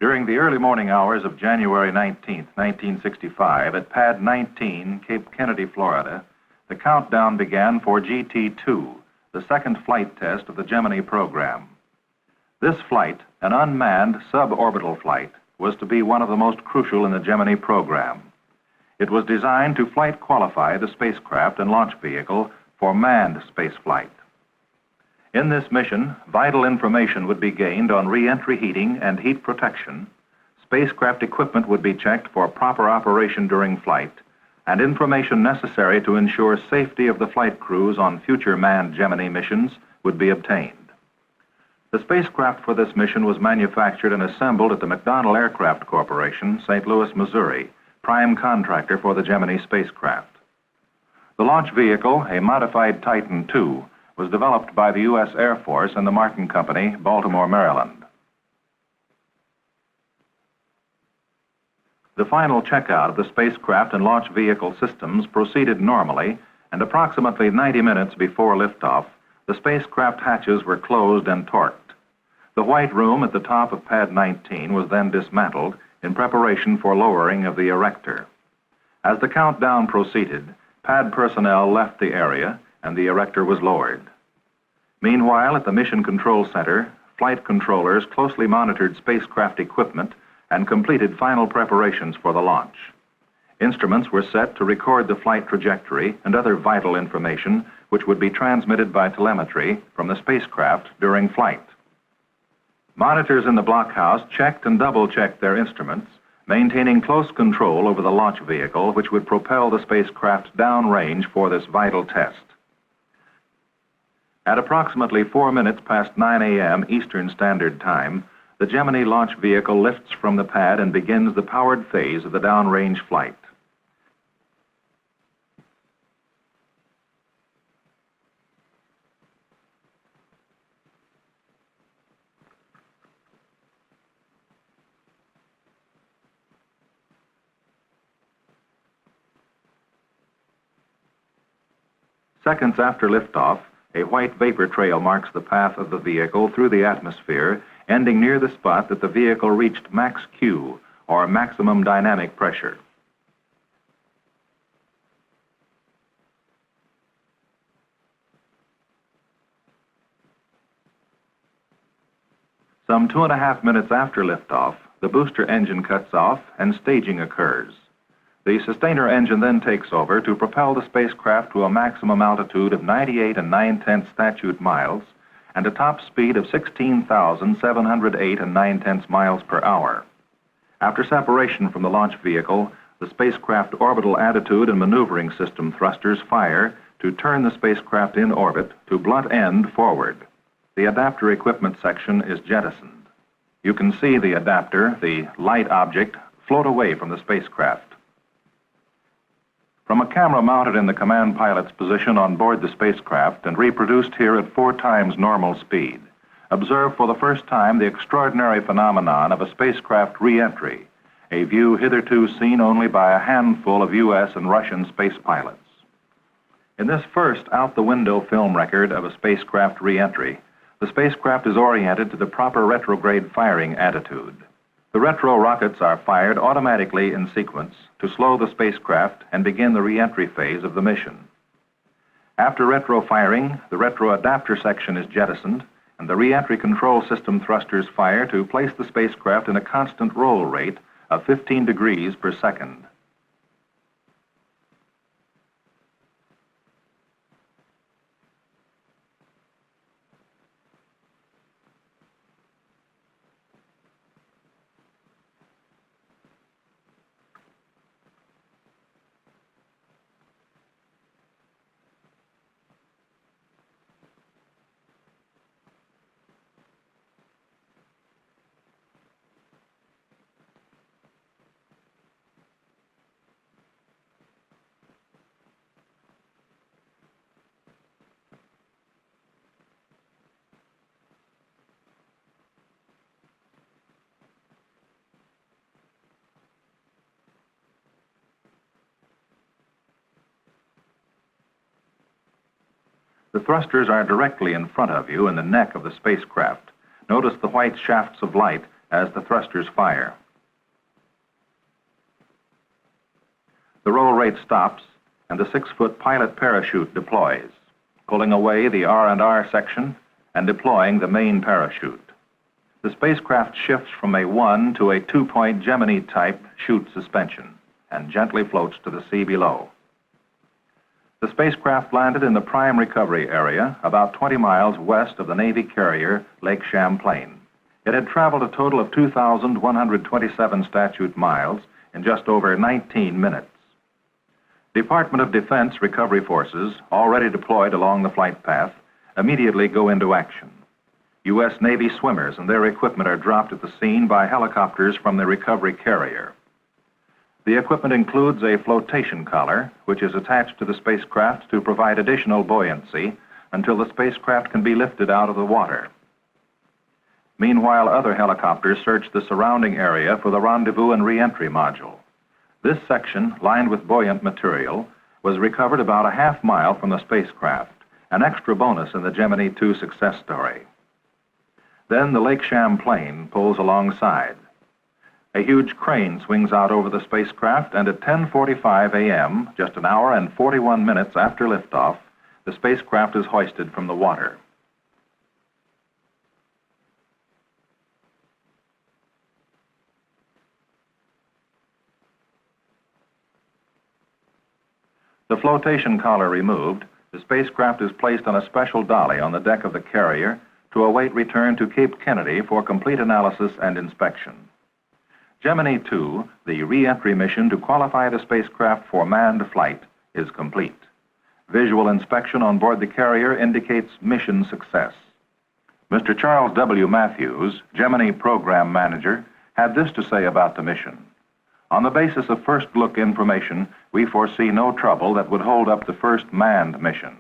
During the early morning hours of January 19, 1965, at Pad 19, Cape Kennedy, Florida, the countdown began for GT-2, the second flight test of the Gemini program. This flight, an unmanned suborbital flight, was to be one of the most crucial in the Gemini program. It was designed to flight qualify the spacecraft and launch vehicle for manned spaceflight. In this mission, vital information would be gained on re-entry heating and heat protection, spacecraft equipment would be checked for proper operation during flight, and information necessary to ensure safety of the flight crews on future manned Gemini missions would be obtained. The spacecraft for this mission was manufactured and assembled at the McDonnell Aircraft Corporation, St. Louis, Missouri, prime contractor for the Gemini spacecraft. The launch vehicle, a modified Titan II, was developed by the U.S. Air Force and the Martin Company, Baltimore, Maryland. The final checkout of the spacecraft and launch vehicle systems proceeded normally, and approximately 90 minutes before liftoff, the spacecraft hatches were closed and torqued. The white room at the top of Pad 19 was then dismantled in preparation for lowering of the erector. As the countdown proceeded, pad personnel left the area and the erector was lowered. Meanwhile, at the Mission Control Center, flight controllers closely monitored spacecraft equipment and completed final preparations for the launch. Instruments were set to record the flight trajectory and other vital information which would be transmitted by telemetry from the spacecraft during flight. Monitors in the blockhouse checked and double-checked their instruments, maintaining close control over the launch vehicle which would propel the spacecraft downrange for this vital test. At approximately 4 minutes past 9 a.m. Eastern Standard Time, the Gemini launch vehicle lifts from the pad and begins the powered phase of the downrange flight. Seconds after liftoff, a white vapor trail marks the path of the vehicle through the atmosphere, ending near the spot that the vehicle reached max Q, or maximum dynamic pressure. Some 2.5 minutes after liftoff, the booster engine cuts off and staging occurs. The sustainer engine then takes over to propel the spacecraft to a maximum altitude of 98 9/10 statute miles and a top speed of 16,708 9/10 miles per hour. After separation from the launch vehicle, the spacecraft orbital attitude and maneuvering system thrusters fire to turn the spacecraft in orbit to blunt end forward. The adapter equipment section is jettisoned. You can see the adapter, the light object, float away from the spacecraft. From a camera mounted in the command pilot's position on board the spacecraft and reproduced here at 4 times normal speed, observe for the first time the extraordinary phenomenon of a spacecraft re-entry, a view hitherto seen only by a handful of U.S. and Russian space pilots. In this first out-the-window film record of a spacecraft re-entry, the spacecraft is oriented to the proper retrograde firing attitude. The retro rockets are fired automatically in sequence to slow the spacecraft and begin the re-entry phase of the mission. After retro firing, the retro adapter section is jettisoned and the re-entry control system thrusters fire to place the spacecraft in a constant roll rate of 15 degrees per second. The thrusters are directly in front of you in the neck of the spacecraft. Notice the white shafts of light as the thrusters fire. The roll rate stops, and the 6-foot pilot parachute deploys, pulling away the R&R section and deploying the main parachute. The spacecraft shifts from a 1 to a 2-point Gemini-type chute suspension and gently floats to the sea below. The spacecraft landed in the prime recovery area about 20 miles west of the Navy carrier Lake Champlain. It had traveled a total of 2,127 statute miles in just over 19 minutes. Department of Defense recovery forces, already deployed along the flight path, immediately go into action. U.S. Navy swimmers and their equipment are dropped at the scene by helicopters from the recovery carrier. The equipment includes a flotation collar, which is attached to the spacecraft to provide additional buoyancy until the spacecraft can be lifted out of the water. Meanwhile, other helicopters search the surrounding area for the rendezvous and re-entry module. This section, lined with buoyant material, was recovered about a half-mile from the spacecraft, an extra bonus in the Gemini 2 success story. Then the Lake Champlain pulls alongside. A huge crane swings out over the spacecraft, and at 10:45 a.m., just an hour and 41 minutes after liftoff, the spacecraft is hoisted from the water. The flotation collar removed, the spacecraft is placed on a special dolly on the deck of the carrier to await return to Cape Kennedy for complete analysis and inspection. Gemini 2, the re-entry mission to qualify the spacecraft for manned flight, is complete. Visual inspection on board the carrier indicates mission success. Mr. Charles W. Matthews, Gemini program manager, had this to say about the mission. On the basis of first-look information, we foresee no trouble that would hold up the first manned mission.